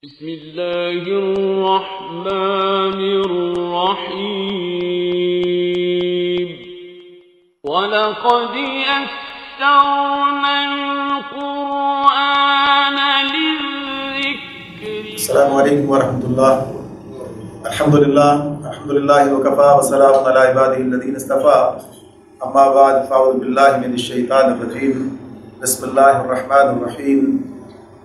بسم اللہ الرحمن الرحیم وَلَقَدْ يَسَّرْنَا الْقُرْآنَ لِلذِّكْرِ. السلام علیکم ورحمۃ اللہ. الحمدللہ وکفیٰ وسلام علی عبادہ الذین اصطفیٰ. اما بعد فاعوذ باللہ من الشیطان الرجیم. بسم اللہ الرحمن الرحیم.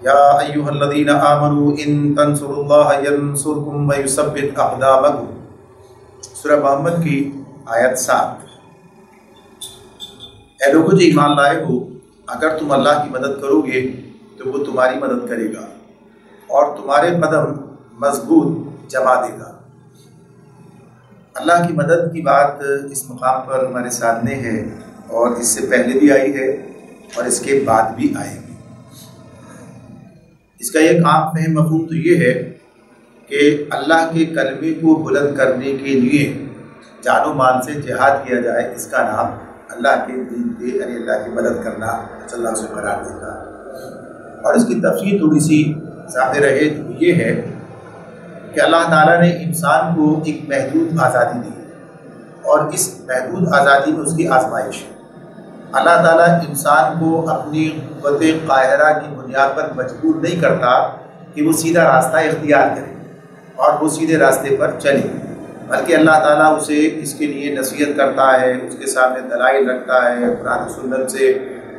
یا ایھا الذین آمنوا ان تنصروا اللہ ینصرکم ویثبت اقدامکم. سورہ محمد کی آیت 7. اے لوگوں جو ایمان لائے ہو، اگر تم اللہ کی مدد کرو گے تو وہ تمہاری مدد کرے گا اور تمہارے قدم مضبوط جما دے گا. اللہ کی مدد کی بات اس مقام پر ہمارے سامنے ہے، اور اس سے پہلے بھی آئی ہے اور اس کے بعد بھی آئے گی. اس کا ایک عام فہم مفہوم تو یہ ہے کہ اللہ کے کلمے کو بلند کرنے کے لیے جان و مال سے جہاد کیا جائے. اس کا نام اللہ کے دین پہ یعنی اللہ کی مدد کرنا، اللہ سے قرار دینا. اور اس کی تفصیل تھوڑی سی ظاہر رہے تو یہ ہے کہ اللہ تعالیٰ نے انسان کو ایک محدود آزادی دی، اور اس محدود آزادی میں اس کی آزمائش ہے. اللہ تعالیٰ انسان کو اپنی قوت قاہرہ کی بنیاد پر مجبور نہیں کرتا کہ وہ سیدھا راستہ اختیار کرے اور وہ سیدھے راستے پر چلے، بلکہ اللہ تعالیٰ اسے اس کے لیے نصیحت کرتا ہے، اس کے سامنے دلائل رکھتا ہے، قرآن و سنت سے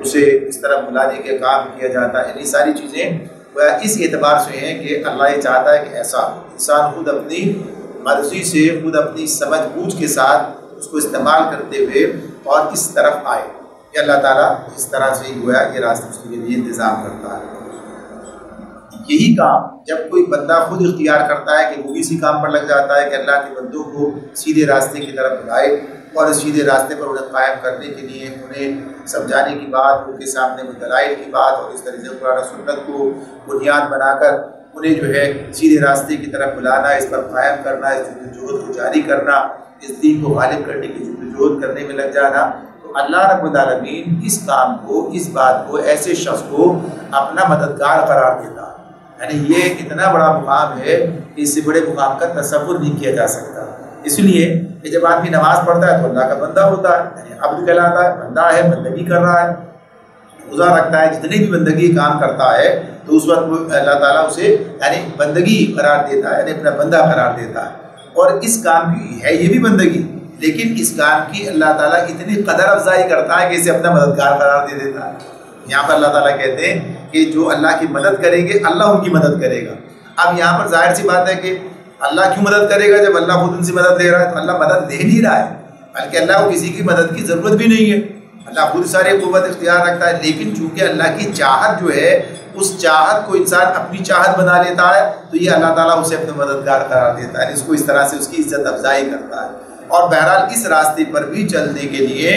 اسے اس طرح بلانے کے کام کیا جاتا ہے. یہ ساری چیزیں اس اعتبار سے ہیں کہ اللہ یہ چاہتا ہے کہ ایسا انسان خود اپنی مرضی سے، خود اپنی سمجھ بوجھ کے ساتھ اس کو استعمال کرتے ہوئے اور اس طرف آئے کہ اللہ تعالیٰ اس طرح سے گویا یہ راستہ اس کے لیے انتظام کرتا ہے. یہی کام جب کوئی بندہ خود اختیار کرتا ہے کہ وہ اسی کام پر لگ جاتا ہے کہ اللہ کے بندوں کو سیدھے راستے کی طرف بلائے اور اس سیدھے راستے پر انہیں قائم کرنے کے لیے انہیں سمجھانے کی بات، ان کے سامنے وہ دلائل کی بات اور اس طرح سے قرآن و سنت کو بنیاد بنا کر انہیں جو ہے سیدھے راستے کی طرف بلانا، اس پر قائم کرنا، اس جہد کو جاری کرنا، اس دین کو غالب کرنے کی جہد کرنے میں لگ جانا. تو اللہ رب العالمین اس کام کو، اس بات کو ایسے شخص کو اپنا مددگار قرار دیتا ہے. یعنی یہ اتنا بڑا مقام ہے کہ اس سے بڑے مقام کا تصور نہیں کیا جا سکتا. اس لیے کہ جب آدمی نماز پڑھتا ہے تو اللہ کا بندہ ہوتا ہے، یعنی عبد کہلاتا ہے، بندہ ہے، بندگی کر رہا ہے، روزہ رکھتا ہے، جتنی بھی بندگی کام کرتا ہے تو اس وقت اللہ تعالیٰ اسے یعنی بندگی قرار دیتا ہے، یعنی اپنا بندہ قرار دیتا ہے. اور اس کام کی ہے یہ بھی بندگی، لیکن اس کام کی اللہ تعالیٰ اتنی قدر افزائی کرتا ہے کہ اسے اپنا مددگار قرار دے دیتا ہے. یہاں پر اللہ تعالیٰ کہتے ہیں کہ جو اللہ کی مدد کریں گے اللہ ان کی مدد کرے گا. اب یہاں پر ظاہر سی بات ہے کہ اللہ کیوں مدد کرے گا جب اللہ خود ان سے مدد لے رہا ہے؟ تو اللہ مدد لے نہیں رہا ہے، بلکہ اللہ کو کسی کی مدد کی ضرورت بھی نہیں ہے. اللہ خود ساری قوت اختیار رکھتا ہے، لیکن چونکہ اللہ کی چاہت جو ہے اس چاہت کو انسان اپنی چاہت بنا لیتا ہے تو یہ اللہ تعالیٰ اسے اپنے مددگار قرار دیتا ہے، اس کو اس طرح سے اس کی عزت افزائی کرتا ہے. اور بہرحال اس راستے پر بھی چلنے کے لیے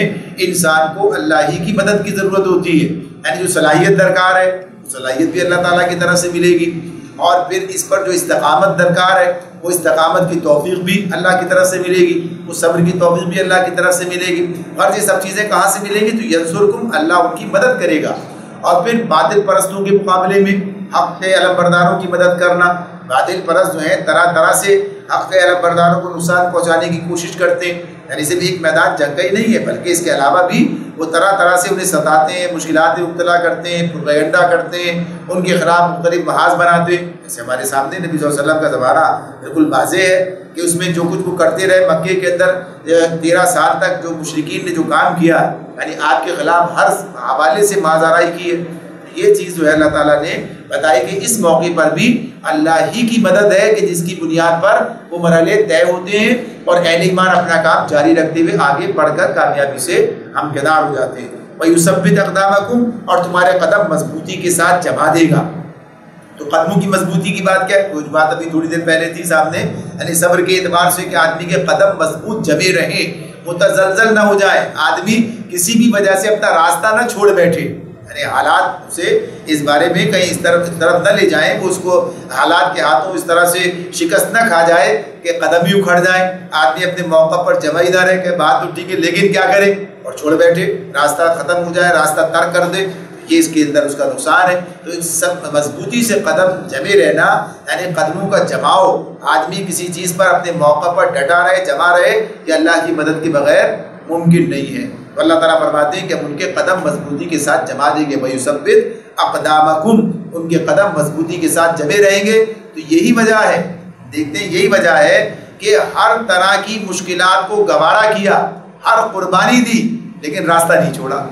انسان کو اللہ ہی کی مدد کی ضرورت ہوتی ہے. یعنی جو صلاحیت درکار ہے صلاحیت بھی اللہ تعالیٰ کی طرف سے ملے گی، اور پھر اس پر جو استقامت درکار ہے وہ استقامت کی توفیق بھی اللہ کی طرف سے ملے گی، وہ صبر کی توفیق بھی اللہ کی طرف سے ملے گی. اور یہ سب چیزیں کہاں سے ملیں گی؟ تو ینصرکم، اللہ ان کی مدد کرے گا. اور پھر باطل پرستوں کے مقابلے میں حق کے علمبرداروں کی مدد کرنا. باطل پرست جو ہیں طرح طرح سے حق کے علمبرداروں کو نقصان پہنچانے کی کوشش کرتے ہیں. یعنی صرف ایک میدان جنگ کا ہی نہیں ہے، بلکہ اس کے علاوہ بھی وہ طرح طرح سے انہیں ستاتے ہیں، مشکلات میں مبتلا کرتے ہیں، پروپیگنڈا کرتے ہیں، ان کے خلاف مختلف محاذ بناتے ہیں. جیسے ہمارے سامنے نبی صلی اللہ علیہ وسلم کا زمانہ بالکل واضح ہے کہ اس میں جو کچھ وہ کرتے رہے مکے کے اندر 13 سال تک جو مشرکین نے جو کام کیا، یعنی آپ کے خلاف ہر حوالے سے مازارائی کی ہے. یہ چیز جو ہے اللہ تعالیٰ نے بتائی کہ اس موقع پر بھی اللہ ہی کی مدد ہے کہ جس کی بنیاد پر وہ مرحلے طے ہوتے ہیں اور اہل ایمان اپنا کام جاری رکھتے ہوئے آگے بڑھ کر کامیابی سے ہمکنار ہو جاتے ہیں. وَيُثَبِّتْ أَقْدَامَكُمْ، اور تمہارے قدم مضبوطی کے ساتھ جما دے گا. تو قدموں کی مضبوطی کی بات کیا ہے؟ وہ بات ابھی تھوڑی دیر پہلے تھی سامنے، یعنی صبر کے اعتبار سے کہ آدمی کے قدم مضبوط جمے رہیں، متزلزل نہ ہو جائے، آدمی کسی بھی وجہ سے اپنا راستہ نہ چھوڑ بیٹھے. یعنی حالات اسے اس بارے میں کہیں اس طرف نہ لے جائیں، وہ اس کو حالات کے ہاتھوں اس طرح سے شکست نہ کھا جائے کہ قدم ہی اکھڑ جائیں، آدمی اپنے موقع پر جمع ہی نہ رہے کہ بات تو ٹھیک ہے لیکن کیا کرے اور چھوڑ بیٹھے، راستہ ختم ہو جائے، راستہ ترک کر دے. یہ اس کے اندر اس کا نقصان ہے۔ تو اس سب مضبوطی سے قدم جمے رہنا، یعنی قدموں کا جماؤ، آدمی کسی چیز پر اپنے موقع پر ڈٹا رہے، جمع رہے، یہ اللہ کی مدد کے بغیر ممکن نہیں ہے۔ تو اللہ تعالیٰ فرماتے ہیں کہ ہم ان کے قدم مضبوطی کے ساتھ جما دیں گے، وَيُثَبِّتْ أَقْدَامَكُمْ، ان کے قدم مضبوطی کے ساتھ جمے رہیں گے۔ تو یہی وجہ ہے، دیکھتے ہیں یہی وجہ ہے کہ ہر طرح کی مشکلات کو گوارا کیا، ہر قربانی دی، لیکن راستہ نہیں چھوڑا،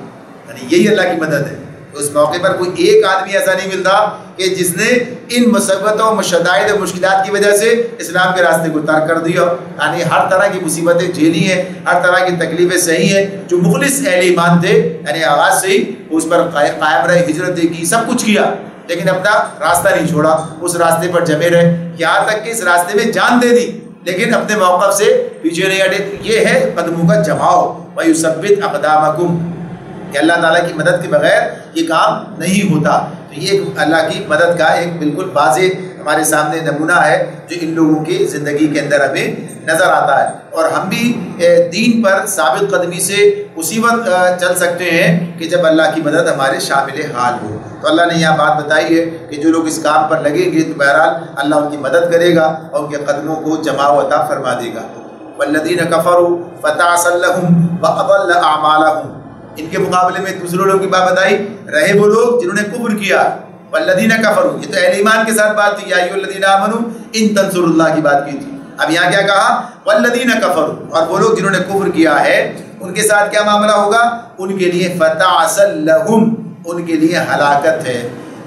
یعنی یہی اللہ کی مدد ہے۔ اس موقع پر کوئی ایک آدمی ایسا نہیں ملتا کہ جس نے ان مصیبتوں، شدائد و مشکلات کی وجہ سے اسلام کے راستے کو ترک کر دیا، یعنی ہر طرح کی مصیبتیں جھیلی ہیں، ہر طرح کی تکلیفیں سہی ہیں۔ جو مخلص اہل ایمان تھے، یعنی آغاز سے ہی اس پر قائم رہے، ہجرتیں کی، سب کچھ کیا، لیکن اپنا راستہ نہیں چھوڑا، اس راستے پر جمے رہے، یہاں تک کہ اس راستے میں جان دے دی، لیکن اپنے موقف سے پیچھے نہیں ہٹے۔ یہ ہے قدموں کا جماؤ، وَيُثَبِّتْ أَقْدَامَكُمْ، کہ اللہ تعالیٰ کی مدد کے بغیر یہ کام نہیں ہوتا۔ تو یہ اللہ کی مدد کا ایک بالکل واضح ہمارے سامنے نمونہ ہے جو ان لوگوں کی زندگی کے اندر ہمیں نظر آتا ہے۔ اور ہم بھی دین پر ثابت قدمی سے اسی وقت چل سکتے ہیں کہ جب اللہ کی مدد ہمارے شامل حال ہو۔ تو اللہ نے یہاں بات بتائی ہے کہ جو لوگ اس کام پر لگیں گے تو بہرحال اللہ ان کی مدد کرے گا اور ان کے قدموں کو جماع عطا فرما دے گا۔ وَالَّذِينَ كَفَرُوا فَتَعْسًا لَهُمْ وَأَضَلَّ أَعْمَالَهُمْ، ان کے مقابلے میں دوسرے لوگوں کی بات بتائی، رہے وہ لوگ جنہوں نے کفر کیا۔ والذین کفروا، یہ تو اہل ایمان کے ساتھ بات تھی، یا ایھا الذین آمنوا ان تنصروا اللہ کی بات کی تھی۔ اب یہاں کیا کہا؟ والذین کفروا، اور وہ لوگ جنہوں نے کفر کیا ہے ان کے ساتھ کیا معاملہ ہوگا؟ ان کے لیے فتعسا لہم، ان کے لیے ہلاکت ہے۔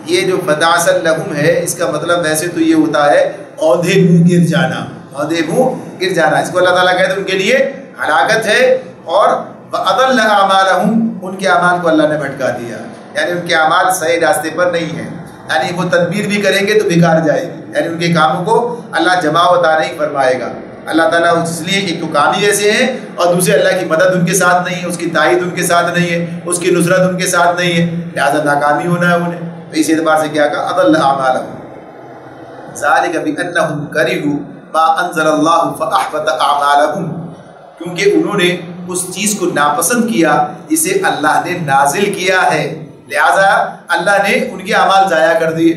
یہ جو فتعسا لہم ہے اس کا مطلب ویسے تو یہ ہوتا ہے اوندھے منہ گر جانا، اوندھے منہ گر جانا، اس کو اللہ تعالیٰ کہتے ہیں ان کے لیے ہلاکت ہے۔ اور وَأَضَلَّ أَعْمَالَهُمْ، ان کے اعمال کو اللہ نے بھٹکا دیا، یعنی ان کے اعمال صحیح راستے پر نہیں ہیں، یعنی وہ تدبیر بھی کریں گے تو بیکار جائے گی، یعنی ان کے کاموں کو اللہ جماع عطا نہیں فرمائے گا۔ اللہ تعالیٰ اس لیے ایک تو کام ہی ایسے ہیں، اور دوسرے اللہ کی مدد ان کے ساتھ نہیں ہے، اس کی تائید ان کے ساتھ نہیں ہے، اس کی نصرت ان کے ساتھ نہیں ہے، لہٰذا ناکامی ہونا ہے انہیں۔ تو اس اعتبار سے کیا کہا؟ أَضَلَّ أَعْمَالَهُمْ ذَلِكَ بِأَنَّهُمْ كَرِهُوا مَا أَنزَلَ اللَّهُ فَأَحْبَطَ أَعْمَالَهُمْ، کیونکہ انہوں نے اس چیز کو ناپسند کیا جسے اللہ نے نازل کیا ہے، لہٰذا اللہ نے ان کے اعمال ضائع کر دیے۔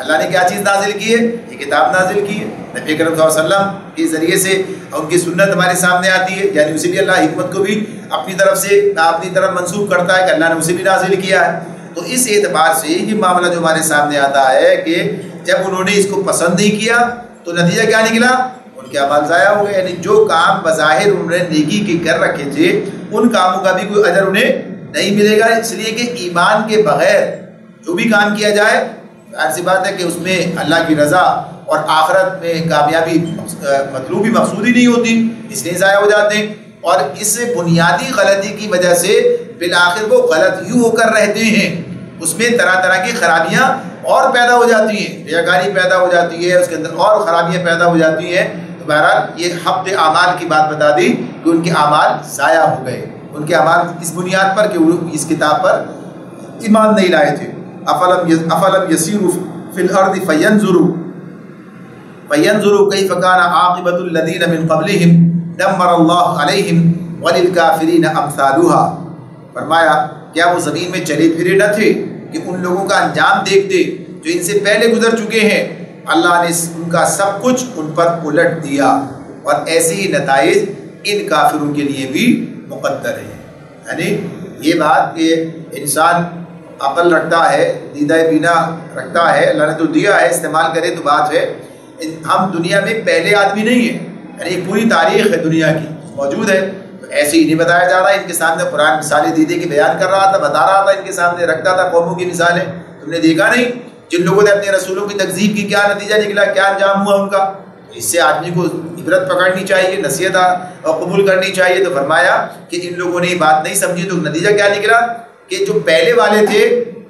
اللہ نے کیا چیز نازل کی ہے؟ یہ کتاب نازل کی ہے، نبی کریم صلی اللہ علیہ وسلم کے ذریعے سے ان کی سنت ہمارے سامنے آتی ہے، یعنی اسے بھی اللہ حکمت کو بھی اپنی طرف سے اپنی طرف منسوب کرتا ہے کہ اللہ نے اسے بھی نازل کیا ہے۔ تو اس اعتبار سے یہ معاملہ جو ہمارے سامنے آتا ہے کہ جب انہوں نے اس کو پسند نہیں کیا تو نتیجہ کیا نکلا؟ ان کے اعمال ضائع ہو گئے، یعنی جو کام بظاہر انہوں نے نیکی کے کر رکھے تھے ان کاموں کا بھی کوئی اجر انہیں نہیں ملے گا، اس لیے کہ ایمان کے بغیر جو بھی کام کیا جائے ایسی بات ہے کہ اس میں اللہ کی رضا اور آخرت میں کامیابی مطلوبی مقصودی نہیں ہوتی، اس لیے ضائع ہو جاتے ہیں۔ اور اس بنیادی غلطی کی وجہ سے بالآخر وہ غلط یوں ہو کر رہتے ہیں، اس میں طرح طرح کی خرابیاں اور پیدا ہو جاتی ہیں، ریاکاری پیدا ہو جاتی ہے، اس کے اندر اور خرابیاں پیدا ہو جاتی ہیں۔ تو بہرحال یہ حبط اعمال کی بات بتا دی کہ ان کے اعمال ضائع ہو گئے، ان کے اعمال اس بنیاد پر کہ وہ اس کتاب پر ایمان نہیں لائے تھے۔ افلم یسیروا فی الارض فینظروا کیف کان عاقبۃ الذین من قبلہم دمر اللہ علیہم وللکافرین امثالها، فرمایا کیا وہ زمین میں چلے پھرے نہ تھے کہ ان لوگوں کا انجام دیکھتے جو ان سے پہلے گزر چکے ہیں، اللہ نے ان کا سب کچھ ان پر الٹ دیا، اور ایسے ہی نتائج ان کافروں کے لیے بھی مقدر ہیں۔ یعنی یہ بات کہ انسان عقل رکھتا ہے، دیدہ بینا رکھتا ہے، اللہ نے تو دیا ہے، استعمال کرے تو بات ہے۔ ہم دنیا میں پہلے آدمی نہیں ہیں، یعنی پوری تاریخ ہے دنیا کی موجود ہے، تو ایسے ہی نہیں بتایا جا رہا ہے۔ ان کے سامنے قرآن مثالیں دیدے کی بیان کر رہا تھا، بتا رہا تھا، ان کے سامنے رکھتا تھا قوموں کی مثالیں۔ تم نے دیکھا نہیں جن لوگوں نے اپنے رسولوں کی تکذیب کی کیا نتیجہ نکلا، کیا انجام ہوا ان کا؟ اس سے آدمی کو عبرت پکڑنی چاہیے، نصیحت اور قبول کرنی چاہیے۔ تو فرمایا کہ ان لوگوں نے یہ بات نہیں سمجھی تو نتیجہ کیا نکلا کہ جو پہلے والے تھے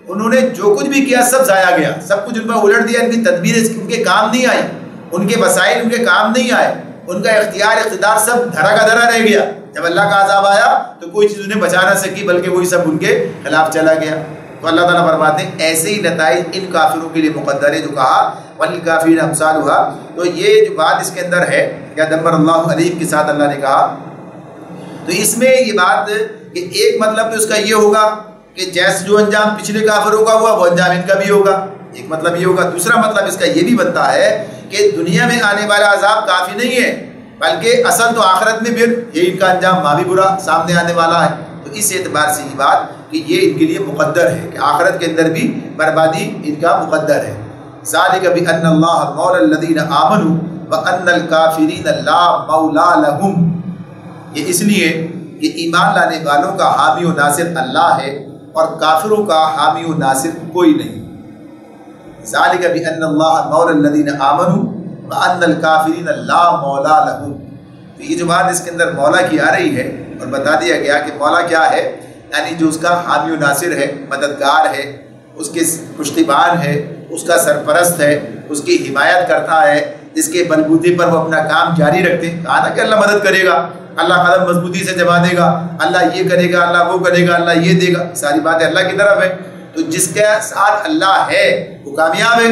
انہوں نے جو کچھ بھی کیا سب ضائع گیا، سب کچھ ان پر الٹ دیا، ان کی تدبیر ان کے کام نہیں آئی، ان کے وسائل ان کے کام نہیں آئے، ان کا اختیار اقتدار سب دھرا کا دھرا رہ گیا۔ جب اللہ کا عذاب آیا تو کوئی چیز انہیں بچا نہ سکی، بلکہ وہی سب ان کے خلاف چلا گیا۔ تو اللہ تعالیٰ فرماتے ہیں ایسے ہی نتائج ان کافروں کے لیے مقدر ہے، جو کہا وَلِلْكَافِرِينَ أَمْثَالُهَا۔ تو یہ جو بات اس کے اندر ہے یا دمر اللہ علیہم کے ساتھ اللہ نے کہا، تو اس میں یہ بات کہ ایک مطلب تو اس کا یہ ہوگا کہ جیسے جو انجام پچھلے کافروں کا ہوا وہ انجام ان کا بھی ہوگا، ایک مطلب یہ ہوگا۔ دوسرا مطلب اس کا یہ بھی بنتا ہے کہ دنیا میں آنے والا عذاب کافی نہیں ہے، بلکہ اصل تو آخرت میں پھر یہ ان کا انجام وہاں بھی برا سامنے آنے والا ہے۔ تو اس اعتبار سے یہ بات کہ یہ ان کے لیے مقدر ہے کہ آخرت کے اندر بھی بربادی ان کا مقدر ہے۔ ذالک بأن اللہ مولا الذین آمنوا وأن الکافرین لا مولا لهم، یہ اس لیے کہ ایمان لانے والوں کا حامی و ناصر اللہ ہے اور کافروں کا حامی و ناصر کوئی نہیں۔ ذالک بأن اللہ مولا الذین آمنوا وأن الکافرین لا مولا لهم، تو یہ جو بات اس کے اندر مولا کی آ رہی ہے اور بتا دیا گیا کہ مولا کیا ہے، یعنی جو اس کا حامی و ناصر ہے، مددگار ہے، اس کے پشتیبان ہے، اس کا سرپرست ہے، اس کی حمایت کرتا ہے، جس کے بلبوتے پر وہ اپنا کام جاری رکھتے ہیں۔ کہا نا کہ اللہ مدد کرے گا، اللہ قدم مضبوطی سے جما دے گا، اللہ یہ کرے گا، اللہ وہ کرے گا، اللہ یہ دے گا، ساری باتیں اللہ کی طرف ہے۔ تو جس کے ساتھ اللہ ہے وہ کامیاب ہے،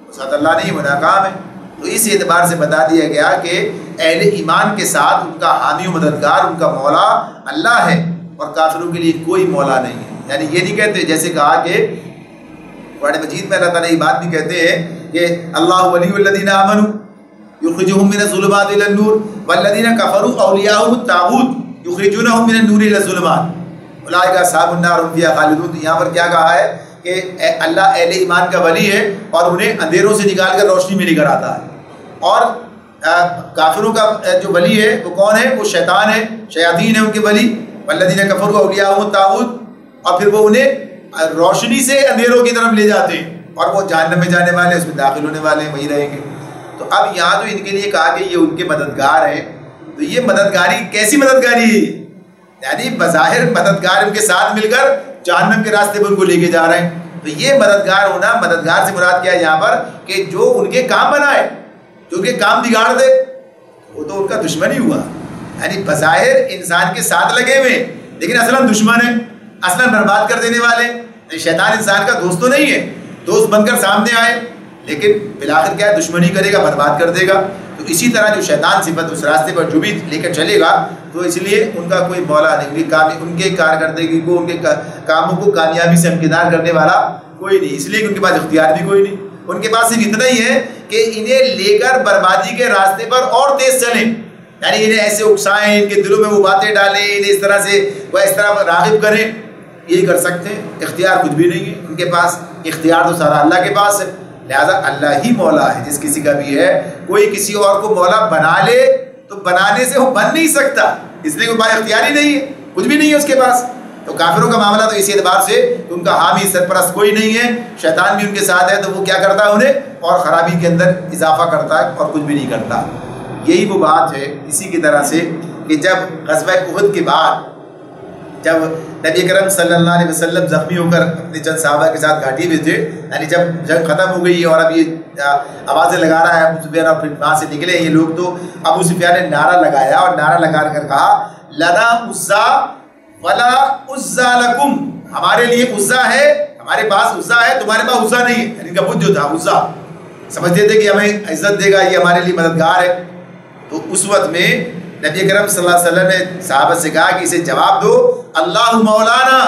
اس ساتھ اللہ نہیں وہ ناکام ہے۔ تو اس اعتبار سے بتا دیا گیا کہ اہل ایمان کے ساتھ ان کا حامی و مددگار، ان کا مولا اللہ ہے، اور کافروں کے لیے کوئی مولا نہیں ہے۔ یعنی یہ نہیں کہتے، جیسے کہا کہ قرآن مجید میں اللہ تعالیٰ یہ بات بھی کہتے ہیں کہ اللہ ولی الذین آمنوا یخرجہم من الظلمات الی النور والذین کفروا اولیاءہم الطاغوت یخرجونہم من النور الی الظلمات اولئک اصحاب النار هم فیہا خالدون۔ تو یہاں پر کیا کہا ہے کہ اللہ اہل ایمان کا ولی ہے اور انہیں اندھیروں سے نکال کر روشنی میں لے کر آتا ہے، اور کافروں کا جو ولی ہے وہ کون ہے؟ وہ شیطان ہے، شیاطین ہیں ان کے ولی۔ والذین کفروا اولیاءہم الطاغوت، اور پھر وہ انہیں روشنی سے اندھیروں کی طرف لے جاتے ہیں، اور وہ جہنم میں جانے والے، اس میں داخل ہونے والے ہیں، وہی رہیں گے۔ تو اب یہاں جو ان کے لیے کہا کہ یہ ان کے مددگار ہیں، تو یہ مددگاری کیسی مددگاری ہے؟ یعنی بظاہر مددگار ان کے ساتھ مل کر جہنم کے راستے پر ان کو لے کے جا رہے ہیں۔ تو یہ مددگار ہونا، مددگار سے مراد کیا ہے یہاں پر کہ جو ان کے کام بنائے، جو ان کے کام بگاڑ دے، وہ تو ان کا دشمن ہی ہوا۔ یعنی بظاہر انسان کے ساتھ لگے ہوئے لیکن اصلاً دشمن ہے، اصلاً برباد کر دینے والے۔ شیطان انسان کا دوست تو نہیں ہے، دوست بن کر سامنے آئے لیکن بالآخر کیا ہے، دشمنی کرے گا، برباد کر دے گا۔ تو اسی طرح جو شیطان صفت اس راستے پر جو بھی لے کر چلے گا، تو اس لیے ان کا کوئی مولا نہیں، ان کے کارکردگی کو، ان کے کاموں کو کامیابی سے ہمکنار کرنے والا کوئی نہیں، اس لیے کہ ان کے پاس اختیار بھی کوئی نہیں۔ ان کے پاس صرف اتنا ہی ہے کہ انہیں لے کر بربادی کے راستے پر اور تیز چلیں، یعنی انہیں ایسے اکسائیں، ان کے دلوں میں وہ باتیں ڈالیں، انہیں اس طرح سے وہ اس طرح راغب کریں، یہی کر سکتے ہیں۔ اختیار کچھ بھی نہیں ہے ان کے پاس، اختیار تو سارا اللہ کے پاس ہے۔ لہذا اللہ ہی مولا ہے جس کسی کا بھی ہے۔ کوئی کسی اور کو مولا بنا لے تو بنانے سے وہ بن نہیں سکتا، اس لیے کوئی اختیار ہی نہیں ہے، کچھ بھی نہیں ہے اس کے پاس۔ تو کافروں کا معاملہ تو اسی اعتبار سے ان کا حامی سرپرست کوئی نہیں ہے، شیطان بھی ان کے ساتھ ہے، تو وہ کیا کرتا ہے انہیں اور خرابی کے اندر اضافہ کرتا ہے اور کچھ بھی نہیں کرتا۔ یہی وہ بات ہے اسی کی طرح سے کہ جب غزوہ احد کے بعد جب نبی کرم صلی اللہ علیہ وسلم زخمی ہو کر اپنے چند صحابہ کے ساتھ گھاٹی میں تھے، یعنی جب جنگ ختم ہو گئی اور اب یہ آوازیں لگا رہا ہے ابو سفیان، اور پھر وہاں سے نکلے یہ لوگ، تو ابو سفیان نے نعرہ لگایا اور نعرہ لگا کر کہا لنا عزا ولا عزا لکم، ہمارے لیے عزا ہے، ہمارے پاس عزا ہے، تمہارے پاس عزا نہیں ہے۔ یعنی ان کا بت جو تھا عزا، سمجھتے تھے کہ ہمیں عزت دے گا، یہ ہمارے لیے مددگار ہے۔ تو اس وقت میں نبی کرم صلی اللہ علیہ وسلم نے صحابہ سے کہا کہ اسے جواب دو اللہ مولانا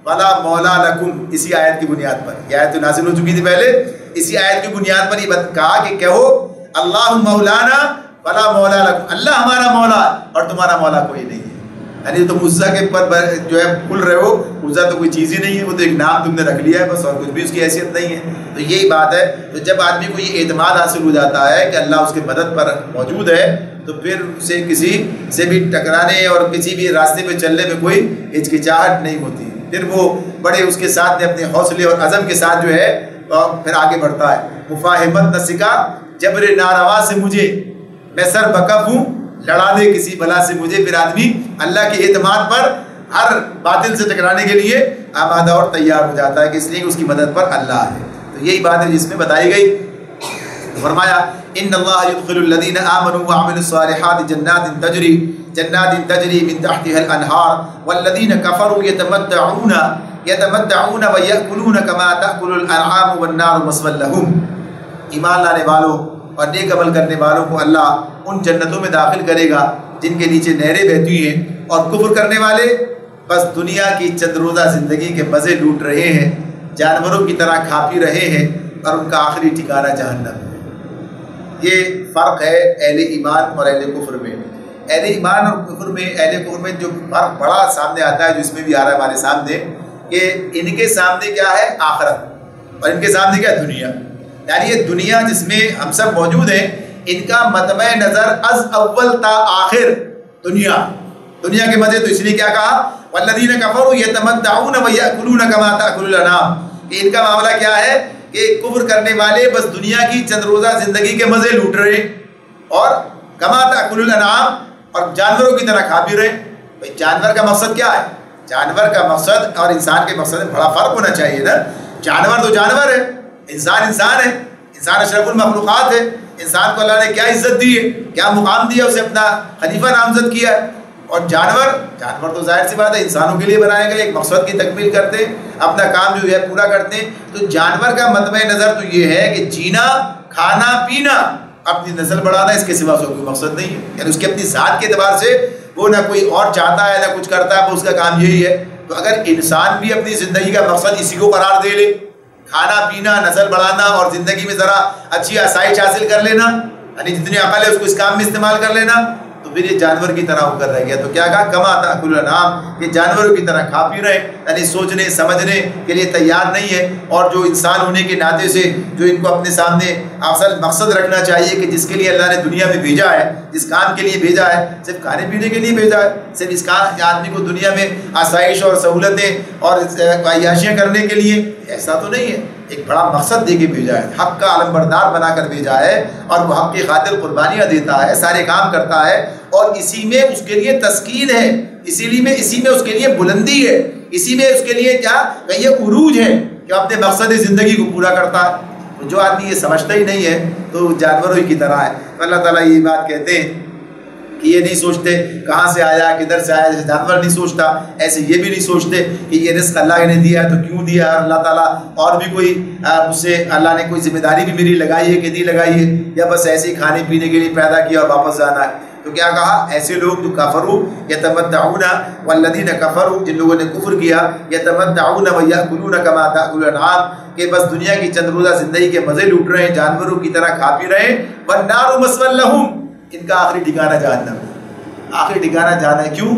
ولا مولا لکم، اسی آیت کی بنیاد پر، یہ آیت تو نازل ہو چکی تھی پہلے، اسی آیت کی بنیاد پر یہ کہا کہ کہو اللہ مولانا ولا مولا لکم، اللہ ہمارا مولا اور تمہارا مولا کوئی نہیں ہے۔ یعنی تم عزا کے پر جو ہے بھول رہے ہو، عزا تو کوئی چیز ہی نہیں ہے، وہ تو ایک نام تم نے رکھ لیا ہے بس، اور کچھ بھی اس کی حیثیت نہیں ہے۔ تو یہی بات ہے۔ تو جب آدمی کو یہ اعتماد حاصل ہو جاتا ہے کہ اللہ اس کے مدد پر موجود ہے، تو پھر اسے کسی سے بھی ٹکرانے اور کسی بھی راستے پہ چلنے میں کوئی ہچکچاہٹ نہیں ہوتی، پھر وہ بڑے اس کے ساتھ اپنے حوصلے اور عزم کے ساتھ جو ہے پھر آگے بڑھتا ہے۔ مفاہمت نہ سکا جبر ناروا سے مجھے، میں سر بکف ہوں لڑا دے کسی بلا سے مجھے۔ پھر آدمی اللہ کے اعتماد پر ہر باطل سے ٹکرانے کے لیے آمادہ اور تیار ہو جاتا ہے، کہ اس لیے کہ اس کی مدد پر اللہ ہے۔ تو یہی بات ہے جس میں بتائی گئی۔ فرمایا ان اللہ يدخل الذين آمنوا وعملوا الصالحات جنات تجری من تحتها الانہار والذین کفروا یتمتعون ویأکلون کما تأکل الانعام والنار مثوی لهم۔ ایمان لانے والوں اور نیک عمل کرنے والوں کو اللہ ان جنتوں میں داخل کرے گا جن کے نیچے نہریں بہتی ہیں، اور کفر کرنے والے بس دنیا کی چند روزہ زندگی کے مزے لوٹ رہے ہیں، جانوروں کی طرح کھا پی رہے ہیں، اور ان کا آخری ٹھکانہ جہنم ہے۔ یہ فرق ہے اہل ایمان اور اہل کفر میں۔ اہل ایمان اور کفر میں، اہل کفر میں جو فرق بڑا سامنے آتا ہے، جو اس میں بھی آ رہا ہے ہمارے سامنے، کہ ان کے سامنے کیا ہے؟ آخرت، اور ان کے سامنے کیا ہے؟ دنیا۔ یعنی یہ دنیا جس میں ہم سب موجود ہیں، ان کا مطمع نظر از اول تا آخر دنیا کے مزے۔ تو اس لیے کیا کہا؟ والذین کفروا یتمتعون ویأکلون کما تأکل الانعام، کہ ان کا معاملہ کیا ہے کہ کفر کرنے والے بس دنیا کی چند روزہ زندگی کے مزے لوٹ رہے ہیں، اور کما تأکل الانعام، اور جانوروں کی طرح کھا پی رہے ہیں۔ بھائی جانور کا مقصد کیا ہے؟ جانور کا مقصد اور انسان کے مقصد میں بڑا فرق ہونا چاہیے نا۔ جانور تو جانور ہے، انسان انسان ہے، انسان اشرف المخلوقات ہے۔ انسان کو اللہ نے کیا عزت دی ہے، کیا مقام دیا، اسے اپنا خلیفہ نامزد کیا ہے۔ اور جانور تو ظاہر سی بات ہے انسانوں کے لیے بنائے گئے، ایک مقصد کی تکمیل کرتے ہیں، اپنا کام جو ہے پورا کرتے ہیں۔ تو جانور کا مطمع نظر تو یہ ہے کہ جینا، کھانا، پینا، اپنی نسل بڑھانا، اس کے سوا اس کو کوئی مقصد نہیں ہے۔ یعنی اس کی اپنی ذات کے اعتبار سے وہ نہ کوئی اور چاہتا ہے نہ کچھ کرتا ہے، وہ اس کا کام یہی ہے۔ تو اگر انسان بھی اپنی زندگی کا مقصد اسی کو قرار دے لے، کھانا پینا، نسل بڑھانا، اور زندگی میں ذرا اچھی آسائش حاصل کر لینا، یعنی جتنی عقل ہے اس کو اس کام میں استعمال کر لینا، تو پھر یہ جانور کی طرح ہو کر رہ گیا۔ تو کیا کہا؟ کما تأکل الانعام، یہ جانوروں کی طرح کھا پی رہے ہیں، یعنی سوچنے سمجھنے کے لیے تیار نہیں ہے۔ اور جو انسان ہونے کے ناطے سے جو ان کو اپنے سامنے اصل مقصد رکھنا چاہیے کہ جس کے لیے اللہ نے دنیا میں بھیجا ہے، جس کام کے لیے بھیجا ہے، صرف کھانے پینے کے لیے بھیجا ہے، صرف اس آدمی کو دنیا میں آسائش اور سہولتیں اور عیاشیاں کرنے کے لیے، ایسا تو نہیں ہے۔ ایک بڑا مقصد دے کے بھیجا ہے، حق کا علمبردار بنا کر بھیجا ہے، اور وہ حق کی خاطر قربانیاں دیتا ہے، سارے کام کرتا ہے، اور اسی میں اس کے لیے تسکین ہے، اسی میں اس کے لیے بلندی ہے، اسی میں اس کے لیے کیا کہ یہ عروج ہے کہ اپنے مقصد زندگی کو پورا کرتا ہے۔ جو آدمی یہ سمجھتا ہی نہیں ہے تو جانوروں ہی کی طرح ہے۔ تو اللہ تعالیٰ یہ بات کہتے ہیں کہ یہ نہیں سوچتے کہاں سے آیا، کدھر سے آیا، جیسے جانور نہیں سوچتا، ایسے یہ بھی نہیں سوچتے کہ یہ رزق اللہ نے دیا ہے تو کیوں دیا ہے، اللہ تعالیٰ اور بھی کوئی مجھ سے اللہ نے کوئی ذمہ داری بھی میری لگائی ہے کہ نہیں لگائی ہے، یا بس ایسے ہی کھانے پینے کے لیے پیدا کیا اور واپس جانا ہے۔ تو کیا کہا؟ ایسے لوگ جو کفروا یتمتعون، والذین کفروا، جن لوگوں نے کفر کیا، یتمتعون ویأکلون کما تأکل الانعام، کہ بس دنیا کی چند روزہ زندگی کے مزے لوٹ رہے ہیں، جانوروں کی طرح کھا پی رہے ہیں، والنار مثوی لہم، ان کا آخری ٹھکانہ جہنم ہے۔ آخری ٹھکانہ جہنم ہے۔ کیوں؟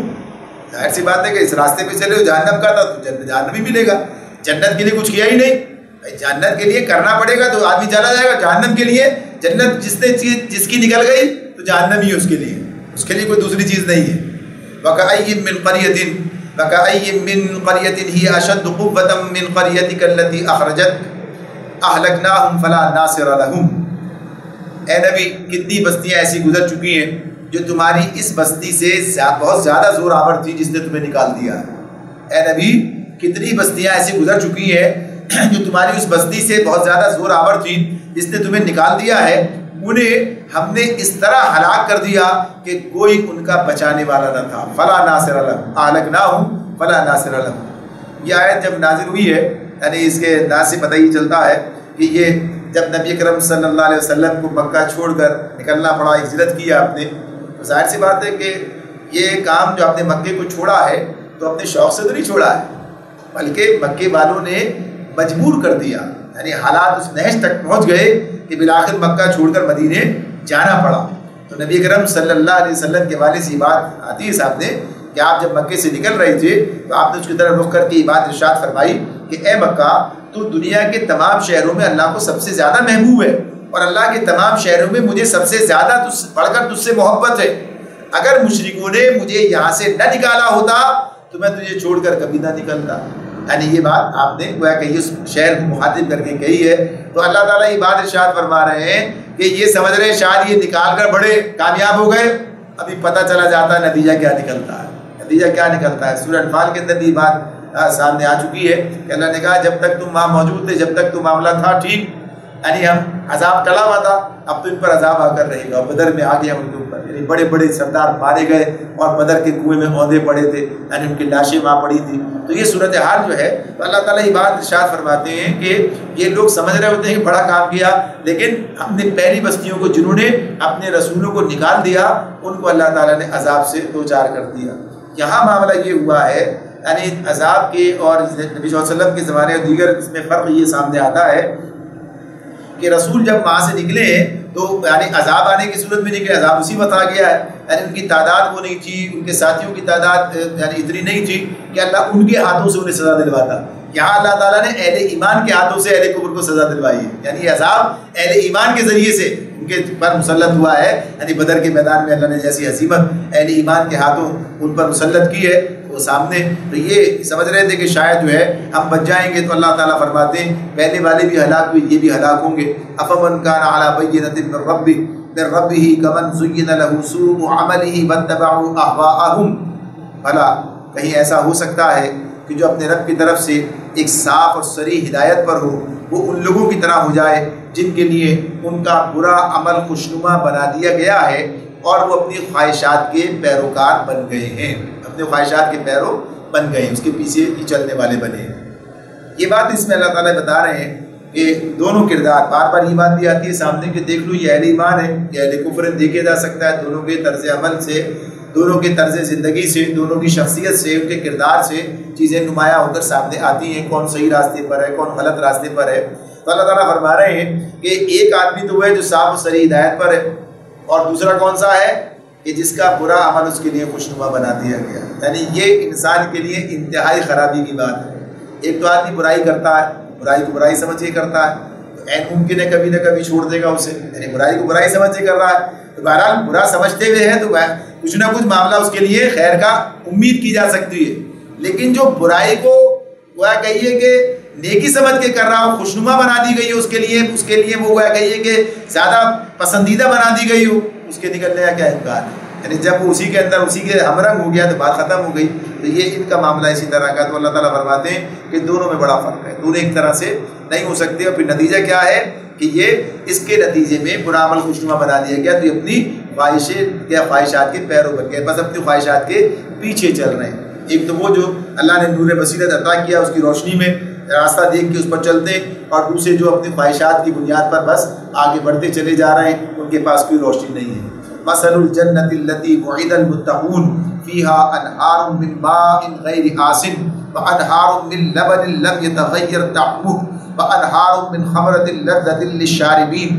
ظاہر سی بات ہے کہ اس راستے پہ چلے ہو جہنم کا تھا تو جہنم ہی ملے گا۔ جنت کے لیے کچھ کیا ہی نہیں، جنت کے لیے کرنا پڑے گا تو آدمی چلا جائے گا۔ جہنم کے لیے جنت جس کی نکل گئی تو جہنم ہی اس کے لیے کوئی دوسری چیز نہیں ہے۔ وَكَأَيٍّ مِّن قَرْيَةٍ هِيَ أَشَدُّ قُوَّةً مِّن قَرْيَتِكَ الَّتِي أَخْرَجَتْكَ أَهْلَكْنَاهُمْ فَلَا نَاصِرَ لَهُمْ، اے نبی کتنی بستیاں ایسی گزر چکی ہیں جو تمہاری اس بستی سے بہت زیادہ زور آور تھی جس نے تمہیں نکال دیا ہے۔ اے نبی کتنی بستیاں ایسی گزر چکی ہیں جو تمہاری اس بستی سے بہت زیادہ زور آور تھی جس نے تمہیں نکال دیا ہے، انہیں ہم نے اس طرح ہلاک کر دیا کہ کوئی ان کا بچانے والا نہ تھا۔ فلا ناصر لہم، اہلکناہم فلا ناصر لہم۔ یہ آیت جب نازل ہوئی ہے، یعنی اس کے انداز سے پتہ یہ چلتا ہے کہ یہ جب نبی اکرم صلی اللہ علیہ وسلم کو مکہ چھوڑ کر نکلنا پڑا، ہجرت کیا آپ نے، تو ظاہر سی بات ہے کہ یہ کام جو آپ نے مکے کو چھوڑا ہے تو اپنے شوق سے تو نہیں چھوڑا ہے، بلکہ مکے والوں نے مجبور کر دیا، یعنی حالات اس نہج تک پہنچ گئے کہ بالآخر مکہ چھوڑ کر مدینے جانا پڑا۔ تو نبی اکرم صلی اللہ علیہ وسلم کے والد سے یہ بات آتی ہے صاحب نے کہ آپ جب مکے سے نکل رہے تھے تو آپ نے اس کی طرف رخ کر کے یہ بات ارشاد فرمائی کہ اے مکہ، تو دنیا کے تمام شہروں میں اللہ کو سب سے زیادہ محبوب ہے، اور اللہ کے تمام شہروں میں مجھے سب سے زیادہ بڑھ کر تجھ سے محبت ہے۔ اگر مشرکوں نے مجھے یہاں سے نہ نکالا ہوتا تو میں تجھے چھوڑ کر کبھی نہ نکلتا۔ یعنی یہ بات آپ نے گویا کہ اس شہر کو مخاطب کر کے کہی ہے۔ تو اللہ تعالیٰ یہ بات ارشاد فرما رہے ہیں کہ یہ سمجھ رہے ہیں شاید یہ نکال کر بڑے کامیاب ہو گئے، ابھی پتہ چلا جاتا ہے نتیجہ کیا نکلتا ہے، نتیجہ کیا نکلتا ہے۔ سورہ انفال کے اندر بھی بات سامنے آ چکی ہے کہ اللہ نے کہا جب تک تم وہاں موجود تھے، جب تک تو معاملہ تھا ٹھیک، یعنی ہم عذاب ٹلا ہوا تھا، اب تو ان پر عذاب آ کر رہے گا۔ بدر میں آ گیا ان کے اوپر، یعنی بڑے بڑے سردار مارے گئے اور بدر کے کنویں میں اوندے پڑے تھے، یعنی ان کی لاشیں وہاں پڑی تھی۔ تو یہ صورتحال جو ہے، تو اللہ تعالیٰ یہ بات ارشاد فرماتے ہیں کہ یہ لوگ سمجھ رہے ہوتے ہیں کہ بڑا کام کیا، لیکن ہم نے پہلی بستیوں کو جنہوں نے اپنے رسولوں کو نکال دیا ان کو اللہ تعالیٰ نے عذاب سے دوچار کر دیا۔ یہاں معاملہ یہ ہوا ہے یعنی عذاب کے اور نبی صلی اللہ علیہ وسلم کے زمانے اور دیگر اس میں فرق یہ سامنے آتا ہے کہ رسول جب وہاں سے نکلے تو یعنی عذاب آنے کی صورت میں نکلے، عذاب اسی وقت آ گیا ہے، یعنی ان کی تعداد وہ نہیں تھی، ان کے ساتھیوں کی تعداد یعنی اتنی نہیں تھی کہ اللہ ان کے ہاتھوں سے انہیں سزا دلواتا۔ یہاں اللہ تعالیٰ نے اہل ایمان کے ہاتھوں سے اہل کفر کو سزا دلوائی ہے، یعنی یہ عذاب اہل ایمان کے ذریعے سے ان کے پر مسلط ہوا ہے، یعنی بدر کے میدان میں اللہ نے جیسی ہزیمت اہل ایمان کے ہاتھوں ان پر مسلط کی ہے وہ سامنے، تو یہ سمجھ رہے تھے کہ شاید جو ہے ہم بچ جائیں گے، تو اللہ تعالیٰ فرماتے ہیں پہلے والے بھی ہلاک ہوئے، یہ بھی ہلاک ہوں گے۔ افمن کان علی بینۃ من ربہ کمن زین لہ سوء عملہ واتبعوا اہواءہم، بھلا کہیں ایسا ہو سکتا ہے کہ جو اپنے رب کی طرف سے ایک صاف اور صریح ہدایت پر ہو وہ ان لوگوں کی طرح ہو جائے جن کے لیے ان کا برا عمل خوشنما بنا دیا گیا ہے اور وہ اپنی خواہشات کے پیروکار بن گئے ہیں، اپنے خواہشات کے پیرو بن گئے ہیں، اس کے پیچھے ہی چلنے والے بنے ہیں۔ یہ بات اس میں اللہ تعالیٰ بتا رہے ہیں کہ دونوں کردار، بار بار یہ بات بھی آتی ہے سامنے کہ دیکھ لو یہ اہل ایمان ہے، یہ اہل کفر ہے، دیکھا جا سکتا ہے دونوں کے طرز عمل سے، دونوں کے طرز زندگی سے، دونوں کی شخصیت سے، ان کے کردار سے چیزیں نمایاں ہو کر سامنے آتی ہیں، کون صحیح راستے پر ہے، کون غلط راستے پر ہے۔ تو اللہ تعالیٰ فرما رہے ہیں کہ ایک آدمی تو وہ ہے جو صاف و صریح ہدایت پر ہے، اور دوسرا کون سا ہے کہ جس کا برا عمل اس کے لیے خوشنما بنا دیا گیا، یعنی یہ انسان کے لیے انتہائی خرابی کی بات ہے۔ ایک تو آدمی برائی کرتا ہے، برائی کو برائی سمجھ کے کرتا ہے، تو عین ممکن ہے کبھی نہ کبھی چھوڑ دے گا اسے، یعنی برائی کو برائی سمجھ کے کر رہا ہے، تو بہرحال برا سمجھتے ہوئے ہے تو کچھ نہ کچھ معاملہ اس کے لیے خیر کا امید کی جا سکتی ہے، لیکن جو برائی کو گویا کہیے کہ نیکی سمجھ کے کر رہا ہو، خوشنما بنا دی گئی ہو اس کے لیے وہ گویا کہیے کہ زیادہ پسندیدہ بنا دی گئی ہو، اس کے نکلنے کا کیا امکان ہے؟ یعنی جب وہ اسی کے اندر اسی کے ہمرنگ ہو گیا تو بات ختم ہو گئی۔ تو یہ ان کا معاملہ اسی طرح کا، تو اللہ تعالیٰ فرماتے ہیں کہ دونوں میں بڑا فرق ہے، دونوں ایک طرح سے نہیں ہو سکتے، اور پھر نتیجہ کیا ہے کہ یہ اس کے نتیجے میں برا عمل خوشنما بنا دیا گیا، تو یہ اپنی خواہشات کے پیروں بن گئے، بس اپنی خواہشات کے پیچھے چل رہے ہیں۔ ایک تو وہ جو اللہ نے نور بصیرت عطا کیا اس کی روشنی میں راستہ دیکھ کے اس پر چلتے ہیں، اور دوسرے جو اپنی خواہشات کی بنیاد پر بس آگے بڑھتے چلے جا رہے ہیں، ان کے پاس کوئی روشنی نہیں ہے۔ مثل الجنة التي وعد المتقون فيها أنهار من ماء غير آسن وأنهار من لبن لم يتغير طعمه وأنهار من خمرة لذة للشاربين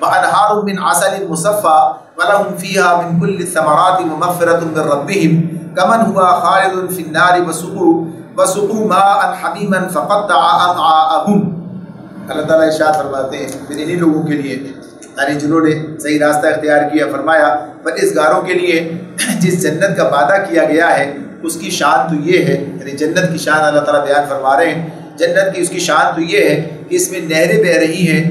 وأنهار من عسل مصفى ولهم فيها من كل الثمرات ومغفرة من ربهم كمن هو خالد في النار وسقوا ماء حميما فقطع أمعاءهم۔ اللہ تعالیٰ ارشاد فرماتے ہیں پھر انہی لوگوں کے لیے، یعنی جنہوں نے صحیح راستہ اختیار کیا، فرمایا پرہیزگاروں کے لیے جس جنت کا وعدہ کیا گیا ہے اس کی شان تو یہ ہے، یعنی جنت کی شان اللہ تعالیٰ بیان فرما رہے ہیں، جنت کی اس کی شان تو یہ ہے کہ اس میں نہریں بہہ رہی ہیں،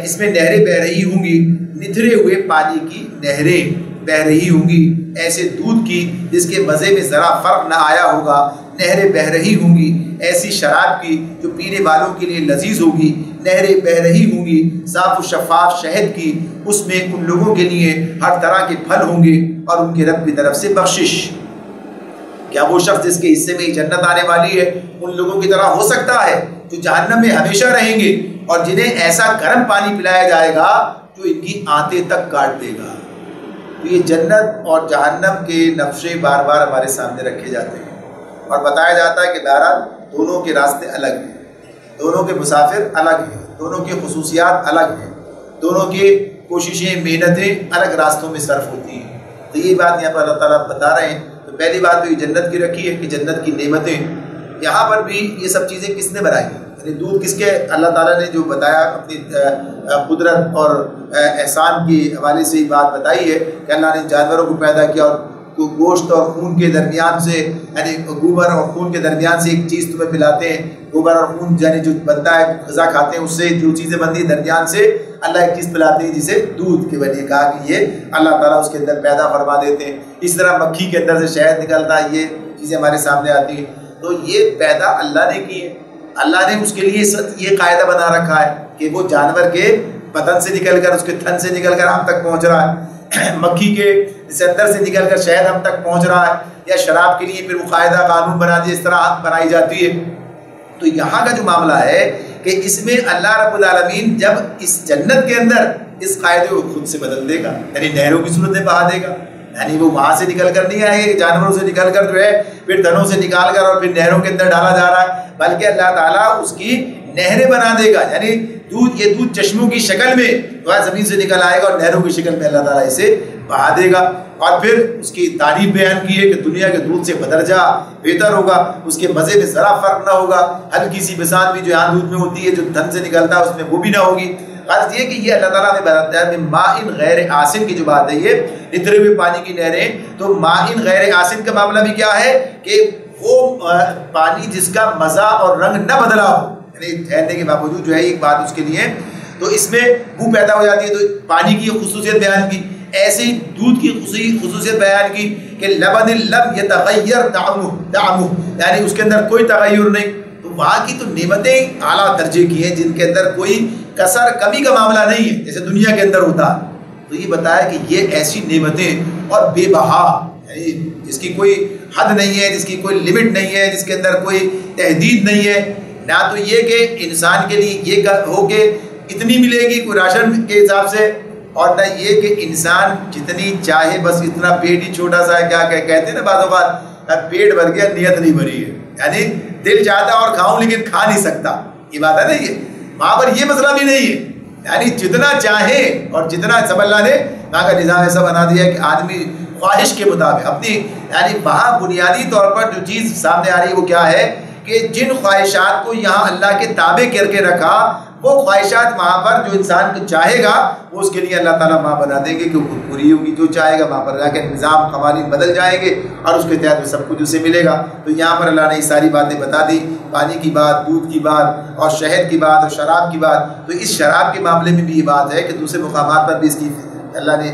اس میں نہریں بہہ رہی ہوں گی، نتھرے ہوئے پانی کی نہریں بہہ رہی ہوں گی، ایسے دودھ کی جس کے مزے میں ذرا فرق نہ آیا ہوگا، نہریں بہہ رہی ہوں گی، ایسی شراب کی جو پینے والوں کے لیے لذیذ ہوگی، نہریں بہہ رہی ہوں گی، صاف و شفاف شہد کی، اس میں ان لوگوں کے لیے ہر طرح کے پھل ہوں گے اور ان کے رب کی طرف سے بخشش۔ کیا وہ شخص جس کے حصے میں جنت آنے والی ہے ان لوگوں کی طرح ہو سکتا ہے جو جہنم میں ہمیشہ رہیں گے اور جنہیں ایسا گرم پانی پلایا جائے گا جو ان کی آنتیں تک کاٹ دے گا؟ تو یہ جنت اور جہنم کے نقشے بار بار ہمارے سامنے رکھے جاتے ہیں اور بتایا جاتا ہے کہ بہرحال دونوں کے راستے الگ ہیں، دونوں کے مسافر الگ ہیں، دونوں کی خصوصیات الگ ہیں، دونوں کی کوششیں محنتیں الگ راستوں میں صرف ہوتی ہیں۔ تو یہ بات یہاں پر اللہ تعالیٰ بتا رہے ہیں۔ تو پہلی بات تو یہ جنت کی رکھی ہے کہ جنت کی نعمتیں، یہاں پر بھی یہ سب چیزیں کس نے بنائی، یعنی دودھ کس کے، اللہ تعالیٰ نے جو بتایا اپنی قدرت اور احسان کے حوالے سے یہ بات بتائی ہے کہ اللہ نے جانوروں کو پیدا کیا اور گوشت اور خون کے درمیان سے، یعنی گوبر اور خون کے درمیان سے ایک چیز تمہیں پلاتے ہیں، گوبر اور خون یعنی جو بنتا ہے غذا کھاتے ہیں اس سے جو چیزیں بنتی ہیں درمیان سے اللہ ایک چیز پلاتے ہیں جسے دودھ کے بنے، کہا کہ یہ اللہ تعالیٰ اس کے اندر پیدا فرما دیتے ہیں۔ اس طرح مکھی کے اندر سے شہد نکلتا ہے، یہ چیزیں ہمارے سامنے آتی ہیں۔ تو یہ پیدا اللہ نے کی ہے، اللہ نے اس کے لیے یہ قاعدہ بنا رکھا ہے کہ وہ جانور کے بدن سے نکل کر، اس کے تھن سے نکل کر ہم تک پہنچ رہا ہے، مکھی کے اندر سے نکل کر شہد ہم تک پہنچ رہا ہے، یا شراب کے لیے پھر وہ قاعدہ قانون بنا دیا، اس طرح بنائی جاتی ہے۔ تو یہاں کا جو معاملہ ہے کہ اس میں اللہ رب العالمین جب اس جنت کے اندر اس قاعدے کو خود سے بدل دے گا، یعنی نہروں کی صورت میں بہا دے گا، یعنی وہ وہاں سے نکل کر نہیں آئے، جانوروں سے نکل کر جو ہے پھر تنوں سے نکال کر اور پھر نہروں کے اندر ڈالا جا رہا ہے، بلکہ اللہ تعالیٰ اس کی نہریں بنا دے گا، یعنی یہ دودھ چشموں کی شکل میں زمین سے نکل آئے گا اور نہروں کی شکل میں اللہ تعالیٰ اسے بہا دے گا۔ اور پھر اس کی تعریف بیان کی ہے کہ دنیا کے دودھ سے بدرجہ بہتر ہوگا، اس کے مزے میں ذرا فرق نہ ہوگا، ہلکی سی بسان بھی جو یہاں دودھ میں ہوتی ہے جو تھن سے نکلتا ہے اس میں وہ بھی نہ ہوگی۔ غرض یہ کہ یہ اللہ تعالیٰ نے بتایا ہے ماء غیر آسن کی جو بات ہے، یہ اترے ہوئے پانی کی نہریں، تو ماء غیر آسن کا معاملہ بھی کیا ہے کہ وہ پانی جس کا مزہ اور رنگ نہ بدلا ہو، یعنی ٹھہرنے کے باوجود جو ہے ایک بات اس کے لیے، تو اس میں بو پیدا ہو جاتی ہے، تو پانی کی خصوصیت بیان کی، ایسے ہی دودھ کی خصوصیت بیان کی کہ لبن لم یتغیر طعمہ، یعنی اس کے اندر کوئی تغیر نہیں۔ تو وہاں کی تو نعمتیں اعلیٰ درجے کی ہیں جن کے اندر کوئی کسر کمی کا معاملہ نہیں ہے جیسے دنیا کے اندر ہوتا ہے۔ تو یہ بتایا کہ یہ ایسی نعمتیں اور بے بہا، یعنی جس کی کوئی حد نہیں ہے، جس کی کوئی لمٹ نہیں ہے، جس کے اندر کوئی تحدید نہیں ہے، نہ تو یہ کہ انسان کے لیے یہ ہو کہ اتنی ملے گی کوئی راشن کے حساب سے، اور نہ یہ کہ انسان جتنی چاہے بس اتنا، پیٹ ہی چھوٹا سا ہے، کیا کہتے ہیں نا بعض اوقات پیٹ بھر گیا نیت نہیں بھری ہے، یعنی دل چاہتا اور کھاؤں لیکن کھا نہیں سکتا، یہ بات ہے نا، یہ وہاں پر یہ مسئلہ بھی نہیں ہے، یعنی جتنا چاہے اور جتنا سب اللہ نے وہاں کا نظام ایسا بنا دیا ہے کہ آدمی خواہش کے مطابق اپنی، یعنی وہاں بنیادی طور پر جو چیز سامنے آ رہی ہے وہ کیا ہے کہ جن خواہشات کو یہاں اللہ کے تابع کر کے رکھا، وہ خواہشات وہاں پر جو انسان کو چاہے گا وہ اس کے لیے اللہ تعالیٰ وہاں بنا دیں گے کہ وہ پوری ہوگی، جو چاہے گا وہاں پر جا کے نظام قوانین بدل جائیں گے اور اس کے تحت سب کچھ اسے ملے گا۔ تو یہاں پر اللہ نے یہ ساری باتیں بتا دی، پانی کی بات، دودھ کی بات اور شہد کی بات اور شراب کی بات۔ تو اس شراب کے معاملے میں بھی یہ بات ہے کہ دوسرے مقامات پر بھی اس کی اللہ نے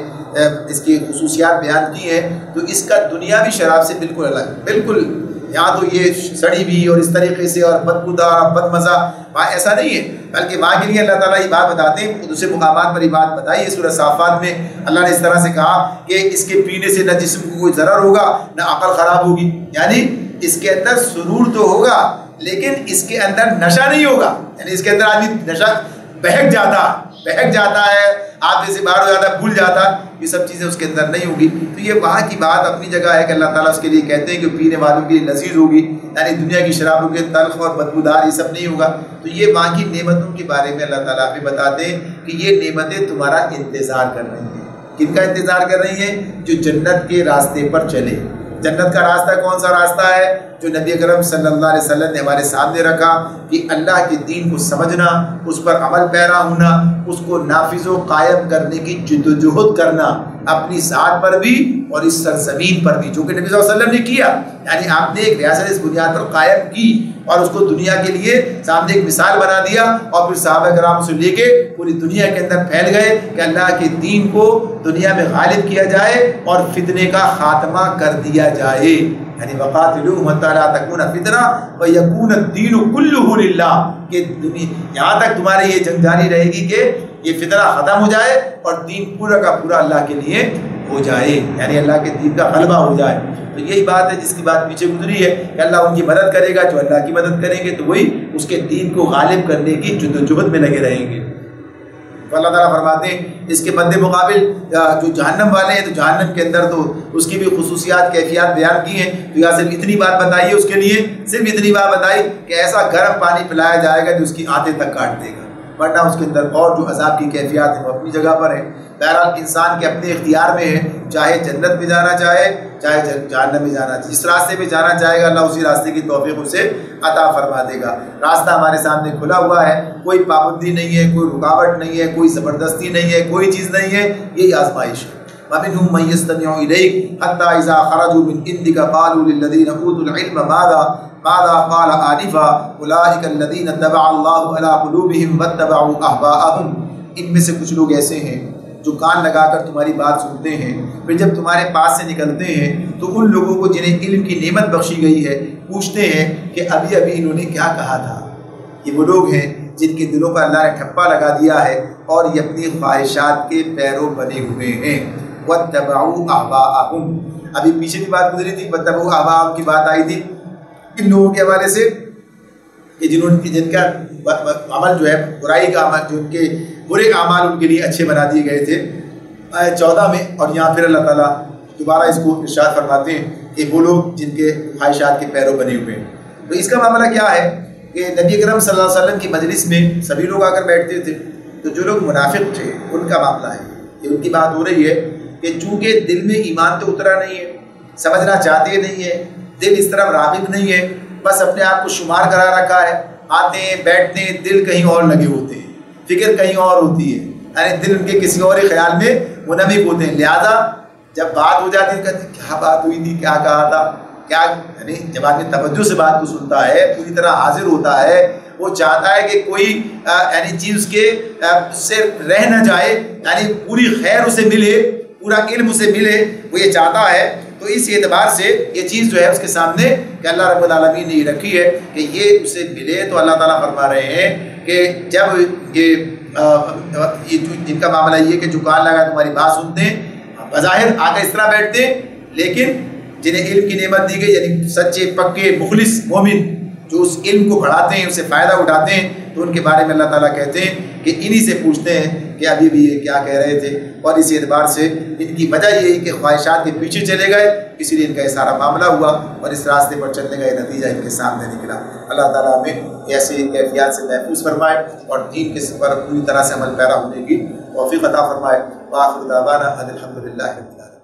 اس کی خصوصیات بیان کی ہیں، تو اس کا دنیاوی شراب سے بالکل الگ، بالکل یہاں تو یہ سڑی بھی اور اس طریقے سے اور بدبودار اور بد مزہ، وہاں ایسا نہیں ہے، بلکہ وہاں کے لیے اللہ تعالیٰ یہ بات بتاتے ہیں، دوسرے مقامات پر یہ بات بتائی ہے سورہ صافات میں، اللہ نے اس طرح سے کہا کہ اس کے پینے سے نہ جسم کو کوئی ضرر ہوگا نہ عقل خراب ہوگی، یعنی اس کے اندر سرور تو ہوگا لیکن اس کے اندر نشہ نہیں ہوگا، یعنی اس کے اندر آدمی نشہ بہک جاتا ہے، آپ سے باہر ہو جاتا ہے، بھول جاتا ہے، یہ سب چیزیں اس کے اندر نہیں ہوگی۔ تو یہ وہاں کی بات اپنی جگہ ہے کہ اللہ تعالیٰ اس کے لیے کہتے ہیں کہ پینے والوں کے لیے لذیذ ہوگی، یعنی دنیا کی شرابوں کے تلخ اور بدبودار یہ سب نہیں ہوگا۔ تو یہ وہاں کی نعمتوں کے بارے میں اللہ تعالیٰ بھی بتاتے ہیں کہ یہ نعمتیں تمہارا انتظار کر رہی ہیں۔ کن کا انتظار کر رہی ہیں؟ جو جنت کے راستے پر چلے۔ جنت کا راستہ کون سا راستہ ہے؟ جو نبی اکرم صلی اللہ علیہ وسلم نے ہمارے سامنے رکھا کہ اللہ کے دین کو سمجھنا، اس پر عمل پیرا ہونا، اس کو نافذ و قائم کرنے کی جدوجہد کرنا، اپنی ذات پر بھی اور اس سرزمین پر بھی، جو کہ نبی صلی اللہ علیہ وسلم نے کیا، یعنی آپ نے ایک ریاست اس بنیاد پر قائم کی اور اس کو دنیا کے لیے سامنے ایک مثال بنا دیا، اور پھر صحابہ کرام سے لے کے پوری دنیا کے اندر پھیل گئے کہ اللہ کے دین کو دنیا میں غالب کیا جائے اور فتنے کا خاتمہ کر دیا جائے، یعنی وقاتلوہم حتی لا تکون فتنہ ویکون الدین کلہ للہ، کہ یہاں تک تمہاری یہ جنگ جاری رہے گی کہ یہ فتنہ ختم ہو جائے اور دین پورا کا پورا اللہ کے لیے ہو جائے، یعنی اللہ کے دین کا غلبہ ہو جائے۔ تو یہی بات ہے جس کی بات پیچھے گزری ہے کہ اللہ ان کی مدد کرے گا، جو اللہ کی مدد کریں گے تو وہی اس کے دین کو غالب کرنے کی جدوجہد میں لگے رہیں گے۔ تو اللہ تعالیٰ فرماتے ہیں اس کے مد مقابل جو جہنم والے ہیں، تو جہنم کے اندر تو اس کی بھی خصوصیات کیفیات بیان کی ہیں، تو یہاں صرف اتنی بات بتائی ہے اس کے لیے، صرف اتنی بات بتائی کہ ایسا گرم پانی پلایا جائے گا جو اس کی آنتیں تک کاٹ دے گا، ورنہ اس کے اندر اور جو عذاب کی کیفیات ہیں وہ اپنی جگہ پر ہیں۔ بہرحال انسان کے اپنے اختیار میں ہے، چاہے جنت میں جانا چاہے چاہے جہنم میں جانا چاہے، جس راستے میں جانا چاہے گا اللہ اسی راستے کی توفیق اسے عطا فرما دے گا۔ راستہ ہمارے سامنے کھلا ہوا ہے، کوئی پابندی نہیں ہے، کوئی رکاوٹ نہیں ہے، کوئی زبردستی نہیں ہے، کوئی چیز نہیں ہے، یہی آزمائش ہے۔ وَمِنْهُمْ مَنْ يَسْتَمِعُ إِلَيْكَ حَتَّى إِذَا خَرَجُوا مِنْ عِنْدِكَ قَالُوا لِلَّذِينَ أُوتُوا الْعِلْمَ ماذا قال آنفا أولئك الذين طبع الله على قلوبهم واتبعوا أهواءهم۔ ان میں سے کچھ لوگ ایسے ہیں جو کان لگا کر تمہاری بات سنتے ہیں، پھر جب تمہارے پاس سے نکلتے ہیں تو ان لوگوں کو جنہیں علم کی نعمت بخشی گئی ہے پوچھتے ہیں کہ ابھی انہوں نے کیا کہا تھا۔ یہ وہ لوگ ہیں جن کے دلوں پر اللہ نے ٹھپا لگا دیا ہے اور یہ اپنی خواہشات کے پیرو بنے ہوئے ہیں۔ واتبعوا أهواءهم، ابھی پیچھے بھی بات گزری تھی، واتبعوا أهواءهم کی بات آئی تھی ان لوگوں کے حوالے سے کہ جن کا عمل جو ہے برائی کا عمل، جو ان کے برے اعمال ان کے لیے اچھے بنا دیے گئے تھے آیت 14 میں، اور یہاں پھر اللہ تعالیٰ دوبارہ اس کو ارشاد فرماتے ہیں کہ وہ لوگ جن کے خواہشات کے پیرو بنے ہوئے ہیں. تو اس کا معاملہ کیا ہے کہ نبی اکرم صلی اللہ علیہ وسلم کی مجلس میں سبھی لوگ آ کر بیٹھتے تھے، تو جو لوگ منافق تھے ان کا معاملہ ہے، یہ ان کی بات ہو رہی ہے کہ چونکہ دل میں ایمان تو اترا نہیں ہے، سمجھنا چاہتے نہیں ہے، دل اس طرف راغب نہیں ہے، بس اپنے آپ کو شمار کرا رکھا ہے، آتے ہیں بیٹھتے ہیں، دل کہیں اور لگے ہوتے ہیں، فکر کہیں اور ہوتی ہے، یعنی دل ان کے کسی اور ہی خیال میں منہمک ہوتے ہیں. لہذا جب بات ہو جاتی ہے کہتے ہیں کیا بات ہوئی تھی، کیا کہا تھا، کیا، یعنی جب آدمی توجہ سے بات کو سنتا ہے، پوری طرح حاضر ہوتا ہے، وہ چاہتا ہے کہ کوئی یعنی چیز اس کے سے رہ نہ جائے، یعنی پوری خیر اسے ملے، پورا علم اسے ملے، وہ یہ چاہتا ہے. تو اس اعتبار سے یہ چیز جو ہے اس کے سامنے کہ اللہ رب العالمین نے یہ رکھی ہے کہ یہ اسے ملے. تو اللہ تعالیٰ فرما رہے ہیں کہ جب یہ جن کا معاملہ یہ کہ جو کان لگا تمہاری بات سنتے ہیں، بظاہر آگے اس طرح بیٹھتے ہیں، لیکن جنہیں علم کی نعمت دی گئی، یعنی سچے پکے مخلص مومن جو اس علم کو بڑھاتے ہیں، اسے فائدہ اٹھاتے ہیں، تو ان کے بارے میں اللہ تعالیٰ کہتے ہیں کہ انہی سے پوچھتے ہیں کہ ابھی بھی یہ کیا کہہ رہے تھے. اور اسی اعتبار سے ان کی وجہ یہ ہے کہ خواہشات کے پیچھے چلے گئے، اسی لیے ان کا یہ سارا معاملہ ہوا اور اس راستے پر چلنے کا یہ نتیجہ ان کے سامنے نکلا. اللہ تعالیٰ ہمیں ایسی کیفیات سے محفوظ فرمائے اور دین کے پر پوری طرح سے عمل پیرا ہونے کی توفیق عطا فرمائے. وآخر دعوانا ان الحمد للہ رب العالمین.